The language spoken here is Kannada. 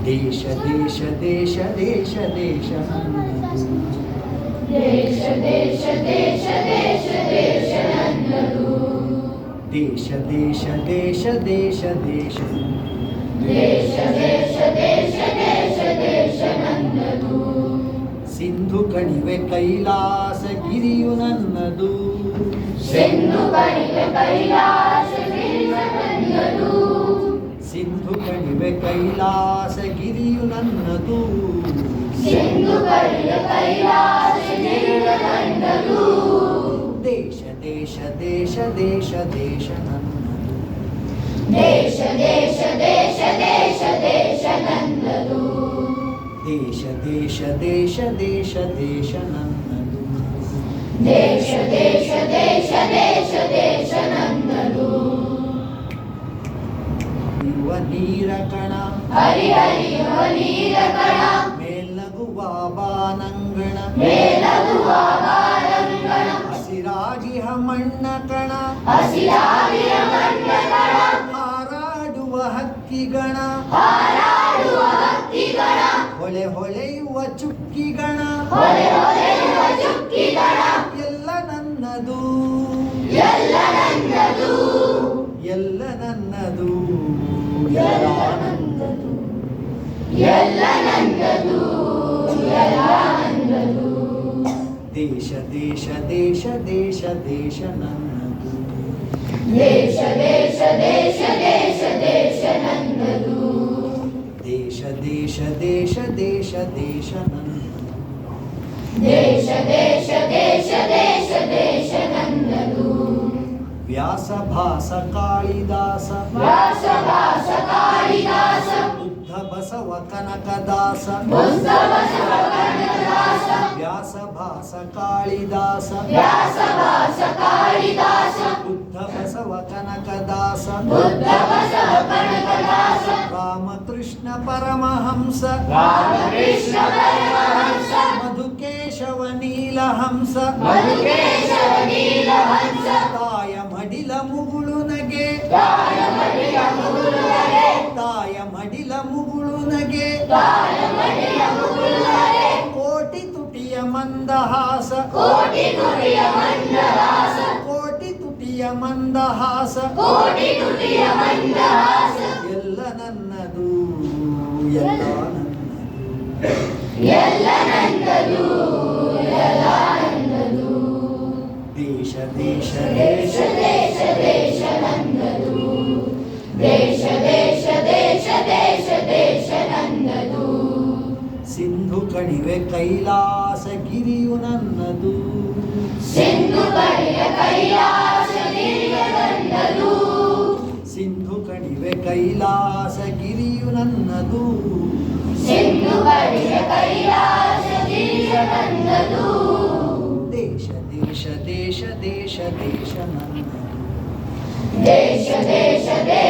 ದೇಶ ದೇಶ ದೇಶ ದೇಶ ದೇಶ ನನ್ನದು. ದೇಶ ದೇಶ ದೇಶ ದೇಶ ದೇಶ ನನ್ನದು. ದೇಶ ದೇಶ ದೇಶ ದೇಶ ದೇಶ ದೇಶ ದೇಶ ದೇಶ ದೇಶ ದೇಶ ನನ್ನದು. ಸಿಂಧು ಕಣಿವೆ ಕೈಲಾಸ ಗಿರಿಯು ನನ್ನದು. ಸಿಂಧು ಕಣಿವೆ ಕೈಲಾಸ ಗಿರಿಯು ನನ್ನದು. ಸಿಂಧು ಕಣಿವೆ ಕೈಲಾಸ ಗಿರಿಯು ನನ್ನದು. ಸಿಂಧು ಕಣಿವೆ ಕೈಲಾಸ ಗಿರಿಯು ನನ್ನದು. ದೇಶ ದೇಶ ದೇಶ ದೇಶ ದೇಶ ನನ್ನದು. ದೇಶ ದೇಶ ದೇಶ ದೇಶ ದೇಶ ನನ್ನದು. ದೇಶ ದೇಶ ದೇಶ ದೇಶ ದೇಶ ನನ್ನದು. ದೇಶ ದೇಶ ದೇಶ ದೇಶ ದೇಶ ನನ್ನದು. ಹರಿಯುವ ನೀರ ಕಣ ಹರಿ ಹರಿಯುವ ನೀರ ಕಣ ಮೇಲಗುವ ಬಾನಂಗಣ ಮೇಲಗುವ ಬಾರಂಗಣ ಹಸಿರಾಗಿಹ ಮಣ್ಣ ಕಣ ಹಸಿರಾಗಿಯ ಮಣ್ಣ ಕಣ ಹಾರಾಡುವ ಹಕ್ಕಿಗಣ ಹಾರಾಡುವ ಹಕ್ಕಿಗಣ ಹೊಳೆ ಹೊಳೆಯುವ ಚುಕ್ಕಿಗಣ ಹೊಳೆ ಹೊಳೆಯುವ ಚುಕ್ಕಿಗಣ ಎಲ್ಲ ನನ್ನದು. ಎಲ್ಲ ನನ್ನದು. ಎಲ್ಲ ನನ್ನದು. ಎಲ್ಲ ನನ್ನದು. ಎಲ್ಲ ನನ್ನದು. ಎಲ್ಲ ನನ್ನದು. ದೇಶ ದೇಶ ದೇಶ ದೇಶ ದೇಶ ನನ್ನದು. ದೇಶ ದೇಶ ದೇಶ ದೇಶ ದೇಶ ನನ್ನದು. ದೇಶ ದೇಶ ದೇಶ ದೇಶ ದೇಶ ನನ್ನದು. ದೇಶ ದೇಶ ದೇಶ ದೇಶ ದೇಶ ನನ್ನದು. ವ್ಯಾಸ ಭಾಸ ಕಾಳಿದಾಸ ವ್ಯಾಸ ಭಾಸ ಕಾಳಿದಾಸ ಬುದ್ಧ ಬಸವ ಕನಕದಾಸ ಬುದ್ಧ ಬಸವ ಕನಕದಾಸ ವ್ಯಾಸ ಭಾಸ ಕಾಳಿದಾಸ ವ್ಯಾಸ ಭಾಸ ಕಾಳಿದಾಸ ಬುದ್ಧ ಬಸವ ಕನಕದಾಸ ಬುದ್ಧ ಬಸವ ಕನಕದಾಸ ರಾಮಕೃಷ್ಣ ಪರಮಹಂಸ ರಾಮಕೃಷ್ಣ ಪರಮಹಂಸ ಮಧುಕೇಶವ ನೀಲಹಂಸ ಮಧುಕೇಶವ ನೀಲಹಂಸ ತಾಯ ಮಡಿಲ ಮುಗುಳು ನಗೆ ತಾಯ ಮಡಿಲ ಮುಗುಳು ನಗೆ ತಾಯ ಮಡಿಲ ಮುಗುಳು ನಗೆ ತಾಯ ಮಡಿಲ ಮುಗುಳು ನಗೆ ಕೋಟಿ ತುಟಿಯ ಮಂದಹಾಸ ಕೋಟಿ ತುಟಿಯ ಮಂದಹಾಸ ಕೋಟಿ ತುಟಿಯ ಮಂದಹಾಸ ಕೋಟಿ ತುಟಿಯ ಮಂದಹಾಸ ಎಲ್ಲ ನನ್ನದು. ಎಲ್ಲ ನನ್ನದು. ಎಲ್ಲ ನನ್ನದು. ಎಲ್ಲ ನನ್ನದು. ದೇಶ ದೇಶ ದೇಶ ದೇಶ ದೇಶ ನನ್ನದು. ದೇಶ ದೇಶ ದೇಶ ದೇಶ ದೇಶ ನನ್ನದು. ಸಿಂಧು ಕಣಿವೆ ಕೈಲಾಸ ಗಿರಿಯು ನನ್ನದು. ಸಿಂಧು ಕಣಿವೆ ಕೈಲಾಸ ಗಿರಿಯು ನನ್ನದು. ಸಿಂಧು ಕಣಿವೆ ಕೈಲಾಸ ಗಿರಿಯು ನನ್ನದು. ಸಿಂಧು ಕಣಿವೆ ಕೈಲಾಸ ಗಿರಿಯು ನನ್ನದು. ದೇಶ ದೇಶ ದೇಶ ದೇಶ ದೇಶ ನನ್ನದು. ದೇಶ ದೇಶ ದೇಶ